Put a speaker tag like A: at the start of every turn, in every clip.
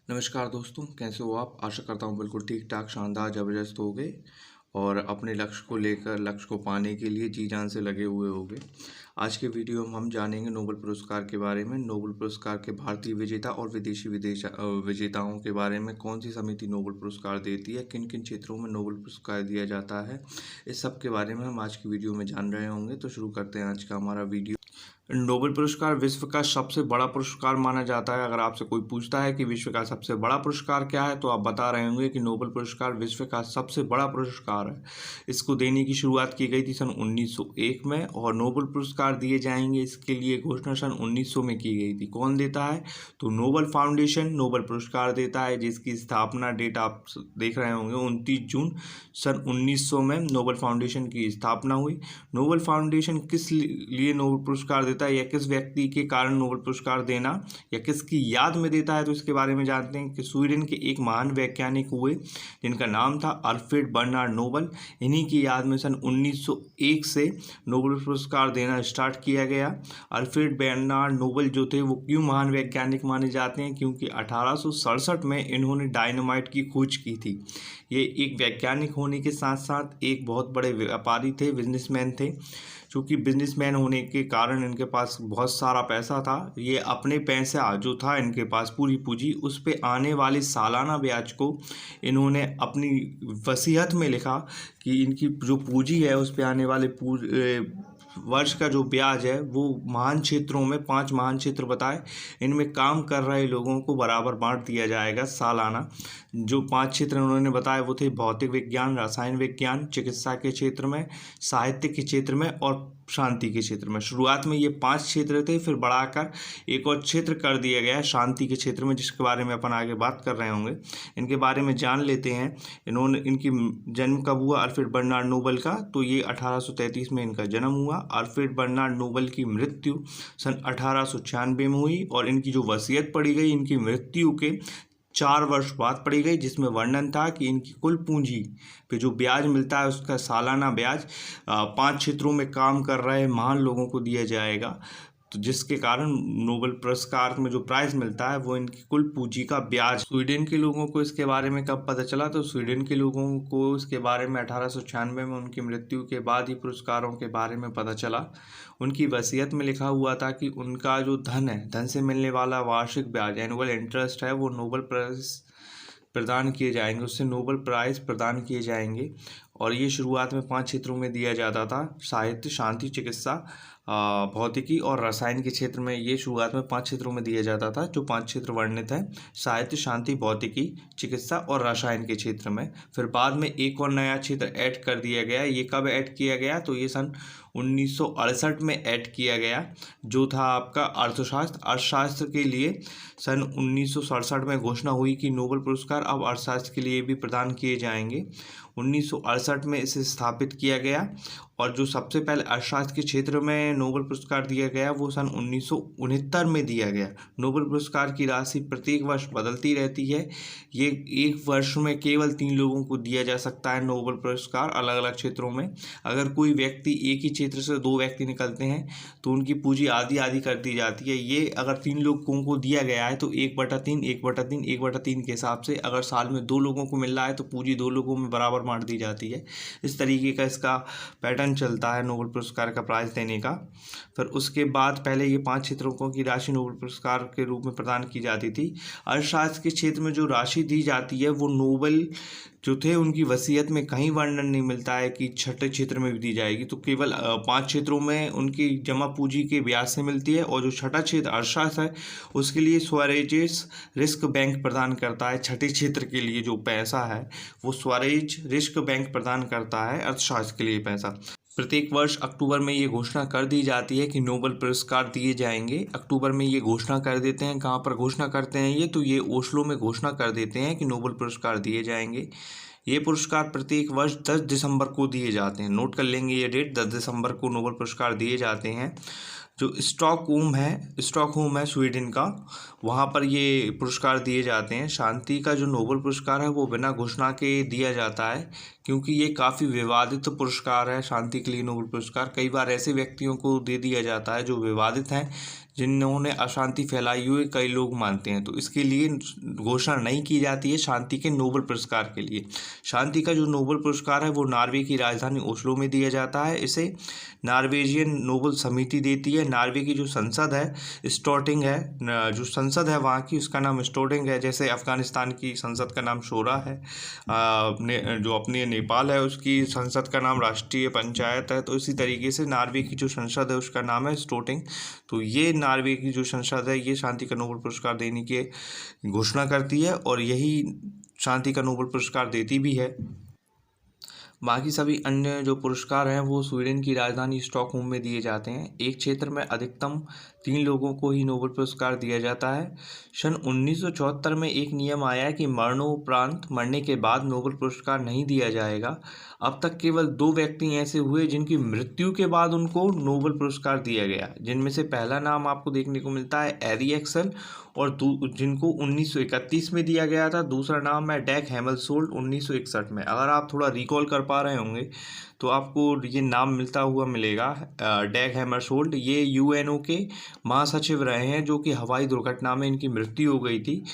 A: नमस्कार दोस्तों, कैसे हो आप? आशा करता हूँ बिल्कुल ठीक-ठाक, शानदार, ज़बरदस्त होंगे और अपने लक्ष्य को लेकर, लक्ष्य को पाने के लिए जी-जान से लगे हुए होंगे। आज के वीडियो में हम जानेंगे नोबेल पुरस्कार के बारे में, नोबेल पुरस्कार के भारतीय विजेता और विदेशी विजेताओं के बारे में, कौन-सी समिति नोबेल पुरस्कार देती है, किन-किन क्षेत्रों में नोबेल पुरस्कार दिया जाता है। इस सब के बारे में हम आज की वीडियो में जान रहे होंगे, तो शुरू करते हैं आज का हमारा वीडियो। नोबेल पुरस्कार विश्व का सबसे बड़ा पुरस्कार माना जाता है। अगर आपसे कोई पूछता है कि विश्व का सबसे बड़ा पुरस्कार क्या है, तो आप बता रहे होंगे कि नोबेल पुरस्कार विश्व का सबसे बड़ा पुरस्कार है। इसको देने की शुरुआत की गई थी सन 1901 में और नोबेल पुरस्कार दिए जाएंगे इसके लिए घोषणा सन 1900 में की गई थी। कौन देता है? तो नोबेल फाउंडेशन नोबेल पुरस्कार देता है, जिसकी स्थापना डेट आप देख रहे होंगे 29 जून सन 1900 में नोबेल फाउंडेशन की स्थापना हुई। नोबेल फाउंडेशन किस लिए नोबेल पुरस्कार देता है या किस व्यक्ति के कारण नोबेल पुरस्कार देना या किसकी याद में देता है, तो इसके बारे में जानते हैं कि स्वीडन के एक महान वैज्ञानिक हुए जिनका नाम था अल्फ्रेड बर्नार्ड नोबेल। इन्हीं की याद में सन 1901 से नोबेल पुरस्कार देना स्टार्ट किया गया। अल्फ्रेड बर्नार्ड नोबेल जो थे वो क्यों महान वैज्ञानिक माने जाते हैं? क्योंकि 1867 में इन्होंने डायनामाइट की खोज की थी। ये एक वैज्ञानिक होने के साथ साथ एक बहुत बड़े व्यापारी थे, बिजनेसमैन थे। चूँकि बिजनेसमैन होने के कारण इनके पास बहुत सारा पैसा था। ये अपने पैसा जो था इनके पास पूरी पूंजी, उस पे आने वाले सालाना ब्याज को इन्होंने अपनी वसीयत में लिखा कि इनकी जो पूंजी है उस पे आने वाले वर्ष का जो ब्याज है वो महान क्षेत्रों में 5 महान क्षेत्र बताए, इनमें काम कर रहे लोगों को बराबर बांट दिया जाएगा सालाना। जो 5 क्षेत्र उन्होंने बताए वो थे भौतिक विज्ञान, रसायन विज्ञान, चिकित्सा के क्षेत्र में, साहित्य के क्षेत्र में और शांति के क्षेत्र में। शुरुआत में ये 5 क्षेत्र थे, फिर बढ़ाकर एक और क्षेत्र कर दिया गया शांति के क्षेत्र में, जिसके बारे में अपन आगे बात कर रहे होंगे। इनके बारे में जान लेते हैं। इनकी जन्म कब हुआ अल्फ्रेड बर्नार्ड नोबेल का? तो ये 1833 में इनका जन्म हुआ। अल्फ्रेड बर्नार्ड नोबेल की मृत्यु सन 1896 में हुई और इनकी जो वसीयत पड़ी गई इनकी मृत्यु के 4 वर्ष बाद पड़ी गई, जिसमें वर्णन था कि इनकी कुल पूंजी पे जो ब्याज मिलता है उसका सालाना ब्याज 5 क्षेत्रों में काम कर रहे महान लोगों को दिया जाएगा। तो जिसके कारण नोबेल पुरस्कार में जो प्राइज मिलता है वो इनकी कुल पूंजी का ब्याज। स्वीडन के लोगों को इसके बारे में कब पता चला? तो स्वीडन के लोगों को इसके बारे में 1896 में उनकी मृत्यु के बाद ही पुरस्कारों के बारे में पता चला। उनकी वसीयत में लिखा हुआ था कि उनका जो धन है, धन से मिलने वाला वार्षिक ब्याज एनुअल इंटरेस्ट है, वो नोबेल प्राइज प्रदान किए जाएंगे, उससे नोबेल प्राइज़ प्रदान किए जाएंगे। और ये शुरुआत में 5 क्षेत्रों में दिया जाता था, साहित्य, शांति, चिकित्सा, भौतिकी और रसायन के क्षेत्र में। ये शुरुआत में 5 क्षेत्रों में दिया जाता था, जो 5 क्षेत्र वर्णित हैं, साहित्य, शांति, भौतिकी, चिकित्सा और रसायन के क्षेत्र में। फिर बाद में एक और नया क्षेत्र ऐड कर दिया गया। ये कब ऐड किया गया? तो ये सन 1968 में ऐड किया गया, जो था आपका अर्थशास्त्र। अर्थशास्त्र के लिए सन 1967 में घोषणा हुई कि नोबेल पुरस्कार अब अर्थशास्त्र के लिए भी प्रदान किए जाएंगे। 1968 में इसे स्थापित किया गया और जो सबसे पहले अर्थशास्त्र के क्षेत्र में नोबेल पुरस्कार दिया गया वो सन 1969 में दिया गया। नोबेल पुरस्कार की राशि प्रत्येक वर्ष बदलती रहती है। ये एक वर्ष में केवल 3 लोगों को दिया जा सकता है नोबेल पुरस्कार, अलग अलग क्षेत्रों में। अगर कोई व्यक्ति एक ही क्षेत्र से 2 व्यक्ति निकलते हैं तो उनकी पूंजी आधी आधी कर दी जाती है। ये अगर 3 लोगों को दिया गया है तो 1/3, 1/3, 1/3 के हिसाब से, अगर साल में 2 लोगों को मिल रहा है तो पूंजी 2 लोगों में बराबर बांट दी जाती है। इस तरीके का इसका पैटर्न चलता है नोबेल पुरस्कार का प्राइज देने का। फिर उसके बाद पहले ये 5 क्षेत्रों की राशि नोबेल पुरस्कार के रूप में प्रदान की जाती थी। अर्थशास्त्र के क्षेत्र में जो राशि दी जाती है वो नोबेल जो थे उनकी वसीयत में कहीं वर्णन नहीं मिलता है कि छठे क्षेत्र में भी दी जाएगी, तो केवल 5 क्षेत्रों में उनकी जमा पूंजी के ब्याज से मिलती है। और जो छठा क्षेत्र अर्थशास्त्र है उसके लिए स्वरेज रिस्क बैंक प्रदान करता है। छठे क्षेत्र के लिए जो पैसा है वो स्वरेज रिस्क बैंक प्रदान करता है अर्थशास्त्र के लिए पैसा। प्रत्येक वर्ष अक्टूबर में ये घोषणा कर दी जाती है कि नोबेल पुरस्कार दिए जाएंगे। अक्टूबर में ये घोषणा कर देते हैं। कहाँ पर घोषणा करते हैं ये? तो ये ओस्लो में घोषणा कर देते हैं कि नोबेल पुरस्कार दिए जाएंगे। ये पुरस्कार प्रत्येक वर्ष 10 दिसंबर को दिए जाते हैं। नोट कर लेंगे ये डेट, 10 दिसंबर को नोबेल पुरस्कार दिए जाते हैं। जो स्टॉकहोम है स्वीडन का, वहाँ पर ये पुरस्कार दिए जाते हैं। शांति का जो नोबेल पुरस्कार है वो बिना घोषणा के दिया जाता है, क्योंकि ये काफ़ी विवादित पुरस्कार है। शांति के लिए नोबेल पुरस्कार कई बार ऐसे व्यक्तियों को दे दिया जाता है जो विवादित हैं, जिन्होंने अशांति फैलाई हुई कई लोग मानते हैं, तो इसके लिए घोषणा नहीं की जाती है शांति के नोबेल पुरस्कार के लिए। शांति का जो नोबेल पुरस्कार है वो नॉर्वे की राजधानी ओस्लो में दिया जाता है। इसे नॉर्वेजियन नोबेल समिति देती है। नॉर्वे की जो संसद है स्टोर्टिंग है, जो संसद है वहाँ की, उसका नाम स्टोर्टिंग है। जैसे अफगानिस्तान की संसद का नाम शोरा है, जो अपनी नेपाल है उसकी संसद का नाम राष्ट्रीय पंचायत है, तो इसी तरीके से नॉर्वे की जो संसद है उसका नाम है स्टोर्टिंग। तो ये नॉर्वे की जो संसद है ये शांति का नोबेल पुरस्कार देने की घोषणा करती है और यही शांति का नोबेल पुरस्कार देती भी है। बाकी सभी अन्य जो पुरस्कार हैं वो स्वीडन की राजधानी स्टॉकहोम में दिए जाते हैं। एक क्षेत्र में अधिकतम 3 लोगों को ही नोबेल पुरस्कार दिया जाता है। सन 1974 में एक नियम आया कि मरणोपरांत, मरने के बाद नोबेल पुरस्कार नहीं दिया जाएगा। अब तक केवल 2 व्यक्ति ऐसे हुए जिनकी मृत्यु के बाद उनको नोबेल पुरस्कार दिया गया, जिनमें से पहला नाम आपको देखने को मिलता है एरी एक्सेल, और जिनको 1931 में दिया गया था। दूसरा नाम है डैग हैमरशोल्ड 1961 में। अगर आप थोड़ा रिकॉल कर पा रहे होंगे तो आपको ये नाम मिलता हुआ मिलेगा। डैग हैमरशोल्ड ये यूएनओ के महासचिव रहे हैं, जो कि हवाई दुर्घटना में इनकी मृत्यु हो गई थी,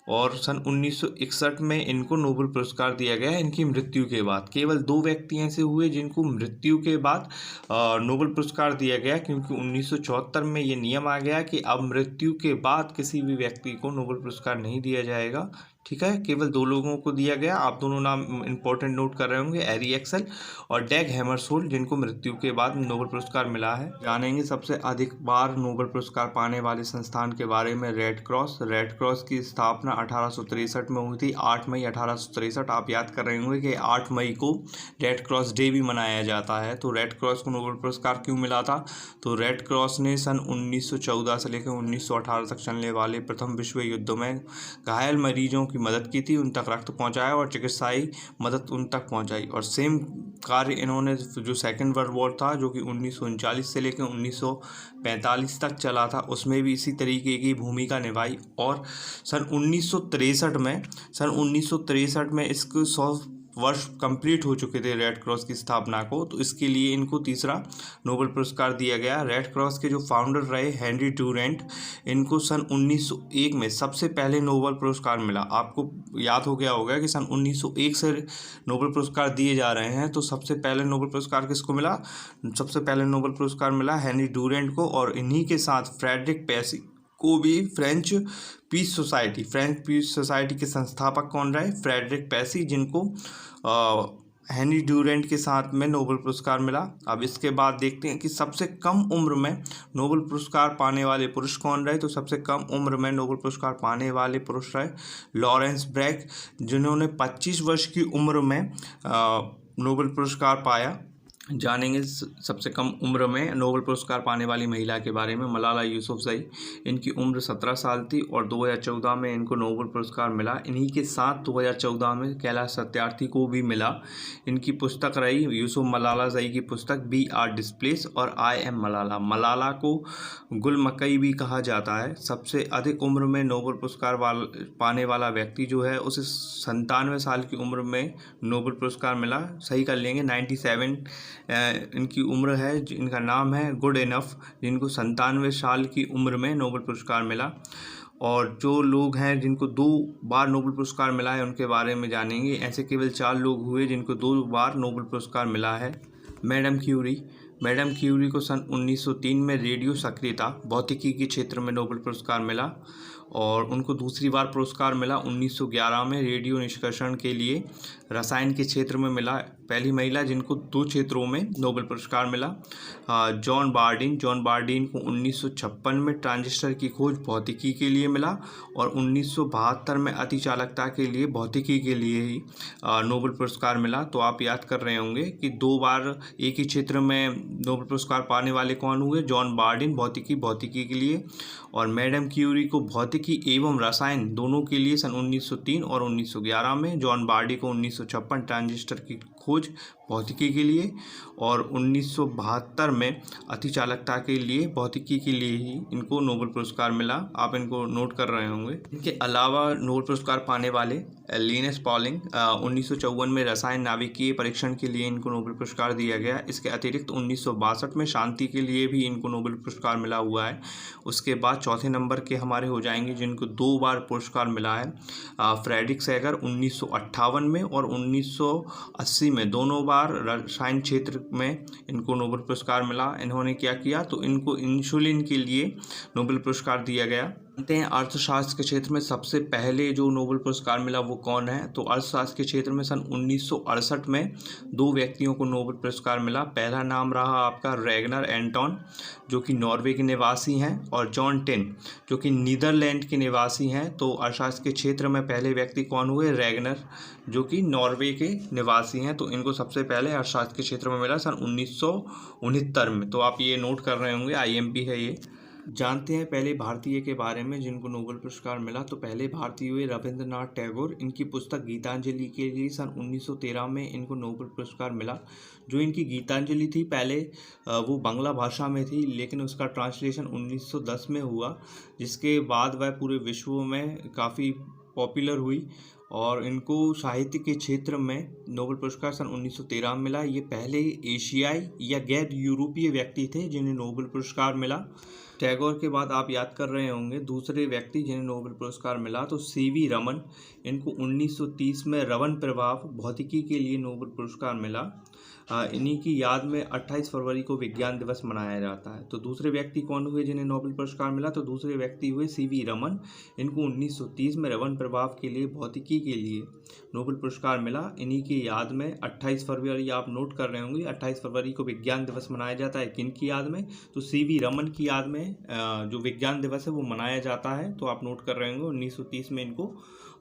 A: और सन 1961 में इनको नोबेल पुरस्कार दिया गया इनकी मृत्यु के बाद। केवल 2 व्यक्ति ऐसे हुए जिनको मृत्यु के बाद नोबेल पुरस्कार दिया गया, क्योंकि 1974 में ये नियम आ गया कि अब मृत्यु के बाद किसी भी व्यक्ति को नोबेल पुरस्कार नहीं दिया जाएगा। ठीक है, केवल 2 लोगों को दिया गया। आप दोनों नाम इंपॉर्टेंट नोट कर रहे होंगे, एरी एक्सेल और डैग हैमरशोल्ड, जिनको मृत्यु के बाद नोबेल पुरस्कार मिला है। जानेंगे सबसे अधिक बार नोबेल पुरस्कार पाने वाले संस्थान के बारे में। रेड क्रॉस की स्थापना 1863 में हुई थी, 8 मई 1863। आप याद कर रहे होंगे कि 8 मई को रेड क्रॉस डे भी मनाया जाता है। तो रेड क्रॉस को नोबेल पुरस्कार क्यों मिला था? तो रेड क्रॉस ने सन 1914 से लेकर 1918 तक चलने वाले प्रथम विश्व युद्ध में घायल मरीजों की मदद की थी, उन तक रक्त पहुंचाया और चिकित्साई मदद उन तक पहुंचाई। और सेम कार्य इन्होंने जो सेकेंड वर्ल्ड वॉर था, जो कि 1939 से लेकर 1945 तक चला था, उसमें भी इसी तरीके की भूमिका निभाई। और सन 1963 में इसको 100 वर्ष कंप्लीट हो चुके थे रेड क्रॉस की स्थापना को, तो इसके लिए इनको तीसरा नोबेल पुरस्कार दिया गया। रेड क्रॉस के जो फाउंडर रहे हेनरी डूरेंट, इनको सन 1901 में सबसे पहले नोबेल पुरस्कार मिला। आपको याद हो गया होगा कि सन 1901 से नोबेल पुरस्कार दिए जा रहे हैं, तो सबसे पहले नोबेल पुरस्कार किसको मिला? सबसे पहले नोबेल पुरस्कार मिला हेनरी डूरेंट को, और इन्हीं के साथ फ्रेडरिक पेसी को भी। फ्रेंच पीस सोसाइटी के संस्थापक कौन रहे? फ्रेडरिक पेसी, जिनको हेनरी डूरेंट के साथ में नोबेल पुरस्कार मिला। अब इसके बाद देखते हैं कि सबसे कम उम्र में नोबेल पुरस्कार पाने वाले पुरुष कौन रहे। तो सबसे कम उम्र में नोबेल पुरस्कार पाने वाले पुरुष रहे लॉरेंस ब्रैग, जिन्होंने 25 वर्ष की उम्र में नोबेल पुरस्कार पाया। जानेंगे सबसे कम उम्र में नोबेल पुरस्कार पाने वाली महिला के बारे में, मलाला यूसुफजई। इनकी उम्र 17 साल थी और 2014 में इनको नोबेल पुरस्कार मिला। इन्हीं के साथ 2014 में कैलाश सत्यार्थी को भी मिला। इनकी पुस्तक रही यूसुफ मलाला जई की पुस्तक बी आर डिस्प्लेस और आई एम मलाला। मलाला को गुल मकई भी कहा जाता है। सबसे अधिक उम्र में नोबेल पुरस्कार पाने वाला व्यक्ति जो है, उसे 97 साल की उम्र में नोबेल पुरस्कार मिला। सही कर लेंगे, 97 इनकी उम्र है। इनका नाम है गुड इनफ, जिनको 97 साल की उम्र में नोबेल पुरस्कार मिला। और जो लोग हैं जिनको 2 बार नोबेल पुरस्कार मिला है, उनके बारे में जानेंगे। ऐसे केवल 4 लोग हुए जिनको 2 बार नोबेल पुरस्कार मिला है। मैडम क्यूरी को सन 1903 में रेडियो सक्रियता भौतिकी के क्षेत्र में नोबेल पुरस्कार मिला, और उनको दूसरी बार पुरस्कार मिला 1911 में रेडियो निष्कर्षण के लिए रसायन के क्षेत्र में मिला। पहली महिला जिनको 2 क्षेत्रों में नोबेल पुरस्कार मिला। जॉन बार्डिन को 1956 में ट्रांजिस्टर की खोज भौतिकी के लिए मिला, और 1972 में अतिचालकता के लिए भौतिकी के लिए ही नोबेल पुरस्कार मिला। तो आप याद कर रहे होंगे कि 2 बार एक ही क्षेत्र में नोबेल पुरस्कार पाने वाले कौन हुए? जॉन बार्डिन भौतिकी के लिए, और मैडम क्यूरी को भौतिकी एवं रसायन दोनों के लिए सन 1903 और 1911 में। जॉन बार्डी को 1956 ट्रांजिस्टर की खोज भौतिकी के लिए, और 1972 में अतिचालकता के लिए, भौतिकी के लिए ही इनको नोबेल पुरस्कार मिला। आप इनको नोट कर रहे होंगे। इनके अलावा नोबेल पुरस्कार पाने वाले लिनस पॉलिंग 1954 में रसायन नाभिकीय परीक्षण के लिए इनको नोबेल पुरस्कार दिया गया। इसके अतिरिक्त 1962 में शांति के लिए भी इनको नोबेल पुरस्कार मिला हुआ है। उसके बाद चौथे नंबर के हमारे हो जाएंगे जिनको 2 बार पुरस्कार मिला है, फ्रेडरिक सैगर 1958 में और 1980 में, दोनों बार रसायन क्षेत्र में इनको नोबेल पुरस्कार मिला। इन्होंने क्या किया, तो इनको इंसुलिन के लिए नोबेल पुरस्कार दिया गया। जानते हैं अर्थशास्त्र के क्षेत्र में सबसे पहले जो नोबेल पुरस्कार मिला वो कौन है, तो अर्थशास्त्र के क्षेत्र में सन 1968 में 2 व्यक्तियों को नोबेल पुरस्कार मिला। पहला नाम रहा आपका रैगनर एंटोन जो कि नॉर्वे के निवासी हैं, और जॉन टिन जो कि नीदरलैंड के निवासी हैं। तो अर्थशास्त्र के क्षेत्र में पहले व्यक्ति कौन हुए, रैगनर जो कि नॉर्वे के निवासी हैं। तो इनको सबसे पहले अर्थशास्त्र के क्षेत्र में मिला सन 1969 में। तो आप ये नोट कर रहे होंगे, IMP है ये। जानते हैं पहले भारतीय के बारे में जिनको नोबेल पुरस्कार मिला, तो पहले भारतीय हुए रविंद्रनाथ टैगोर। इनकी पुस्तक गीतांजलि के लिए सन 1913 में इनको नोबेल पुरस्कार मिला। जो इनकी गीतांजलि थी पहले वो बांग्ला भाषा में थी, लेकिन उसका ट्रांसलेशन 1910 में हुआ, जिसके बाद वह पूरे विश्व में काफ़ी पॉपुलर हुई और इनको साहित्य के क्षेत्र में नोबेल पुरस्कार सन 1913 में मिला। ये पहले एशियाई या गैर यूरोपीय व्यक्ति थे जिन्हें नोबेल पुरस्कार मिला। टैगोर के बाद आप याद कर रहे होंगे दूसरे व्यक्ति जिन्हें नोबेल पुरस्कार मिला, तो CV रमन। इनको 1930 में रमन प्रभाव भौतिकी के लिए नोबेल पुरस्कार मिला। इन्हीं की याद में 28 फरवरी को विज्ञान दिवस मनाया जाता है। तो दूसरे व्यक्ति कौन हुए जिन्हें नोबेल पुरस्कार मिला, तो दूसरे व्यक्ति हुए CV रमन। इनको 1930 में रमन प्रभाव के लिए भौतिकी के लिए नोबेल पुरस्कार मिला। इन्हीं की याद में 28 फरवरी आप नोट कर रहे होंगे, 28 फरवरी को विज्ञान दिवस मनाया जाता है। किन की याद में, तो CV रमन की याद में जो विज्ञान दिवस है वो मनाया जाता है। तो आप नोट कर रहे होंगे 1930 में इनको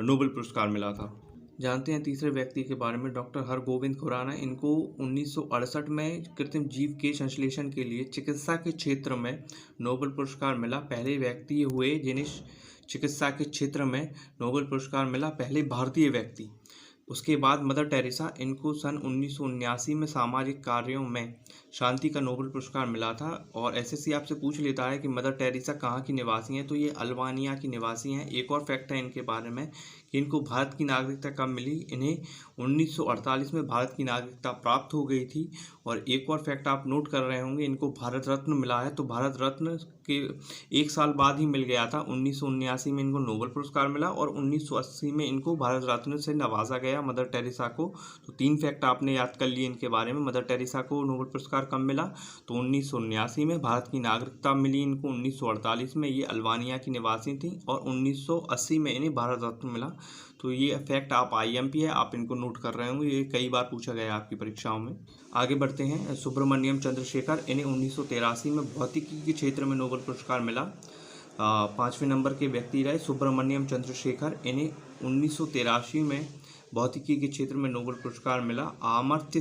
A: नोबेल पुरस्कार मिला था। जानते हैं तीसरे व्यक्ति के बारे में, डॉक्टर हरगोविंद खुराना। इनको 1968 में कृत्रिम जीव के संश्लेषण के लिए चिकित्सा के क्षेत्र में नोबेल पुरस्कार मिला। पहले व्यक्ति हुए जिन्हें चिकित्सा के क्षेत्र में नोबेल पुरस्कार मिला, पहले भारतीय व्यक्ति। उसके बाद मदर टेरेसा, इनको सन 1979 में सामाजिक कार्यों में शांति का नोबेल पुरस्कार मिला था। और SSC आपसे पूछ लेता है कि मदर टेरेसा कहाँ की निवासी हैं, तो ये अल्बानिया की निवासी हैं। एक और फैक्ट है इनके बारे में कि इनको भारत की नागरिकता कब मिली, इन्हें 1948 में भारत की नागरिकता प्राप्त हो गई थी। और एक और फैक्ट आप नोट कर रहे होंगे, इनको भारत रत्न मिला है। तो भारत रत्न के 1 साल बाद ही मिल गया था, 1979 में इनको नोबेल पुरस्कार मिला और 1980 में इनको भारत रत्न से नवाजा गया मदर टेरेसा को। तो 3 फैक्ट आपने याद कर लिए इनके बारे में। मदर टेरेसा को नोबेल पुरस्कार कब मिला, तो 1979 में। भारत की नागरिकता मिली इनको 1948 में, ये अल्बानिया की निवासी थी। और 1980 में इन्हें भारत रत्न मिला। तो ये फैक्ट आप IMP है, आप इनको नोट कर रहे होंगे, ये कई बार पूछा गया आपकी परीक्षाओं में। आगे बढ़ते हैं, सुब्रमण्यम चंद्रशेखर। इन्हें 1983 में भौतिकी के क्षेत्र में नोबेल पुरस्कार मिला। 5वें नंबर के व्यक्ति रहे सुब्रमण्यम चंद्रशेखर। इन्हें 1983 में भौतिकी के क्षेत्र में नोबेल पुरस्कार मिला। अमर्त्य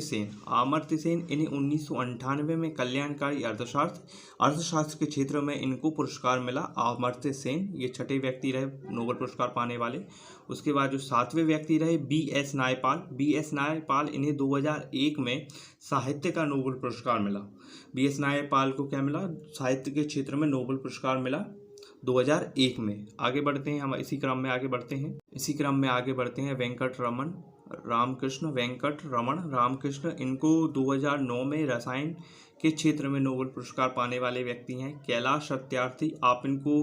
A: सेन, इन्हें 1998 में कल्याणकारी अर्थशास्त्र के क्षेत्र में इनको पुरस्कार मिला। अमर्त्य सेन ये 6ठे व्यक्ति रहे नोबेल पुरस्कार पाने वाले। उसके बाद जो 7वें व्यक्ति रहे BS नायपाल, इन्हें 2001 में साहित्य का नोबेल पुरस्कार मिला। BS नायपाल को क्या मिला, साहित्य के क्षेत्र में नोबेल पुरस्कार मिला 2001 में। आगे बढ़ते हैं, हम इसी क्रम में आगे बढ़ते हैं वेंकट रामकृष्ण। इनको 2009 में रसायन के क्षेत्र में नोबेल पुरस्कार पाने वाले व्यक्ति हैं। कैलाश सत्यार्थी, आप इनको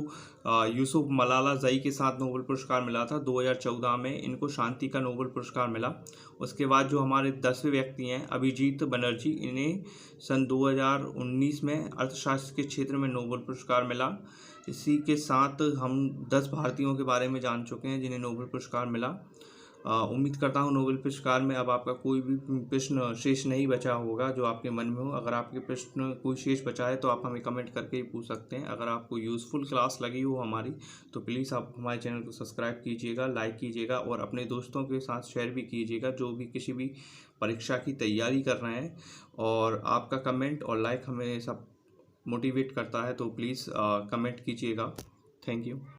A: यूसुफ मलाला जई के साथ नोबेल पुरस्कार मिला था 2014 में, इनको शांति का नोबेल पुरस्कार मिला। उसके बाद जो हमारे 10वें व्यक्ति हैं अभिजीत बनर्जी, इन्हें सन 2019 में अर्थशास्त्र के क्षेत्र में नोबेल पुरस्कार मिला। इसी के साथ हम 10 भारतीयों के बारे में जान चुके हैं जिन्हें नोबेल पुरस्कार मिला। उम्मीद करता हूँ नोबेल पुरस्कार में अब आपका कोई भी प्रश्न शेष नहीं बचा होगा जो आपके मन में हो। अगर आपके प्रश्न कोई शेष बचा है तो आप हमें कमेंट करके ही पूछ सकते हैं। अगर आपको यूज़फुल क्लास लगी हो हमारी तो प्लीज़ आप हमारे चैनल को सब्सक्राइब कीजिएगा, लाइक कीजिएगा और अपने दोस्तों के साथ शेयर भी कीजिएगा जो भी किसी भी परीक्षा की तैयारी कर रहे हैं। और आपका कमेंट और लाइक हमें सब मोटिवेट करता है, तो प्लीज़ कमेंट कीजिएगा। Thank you.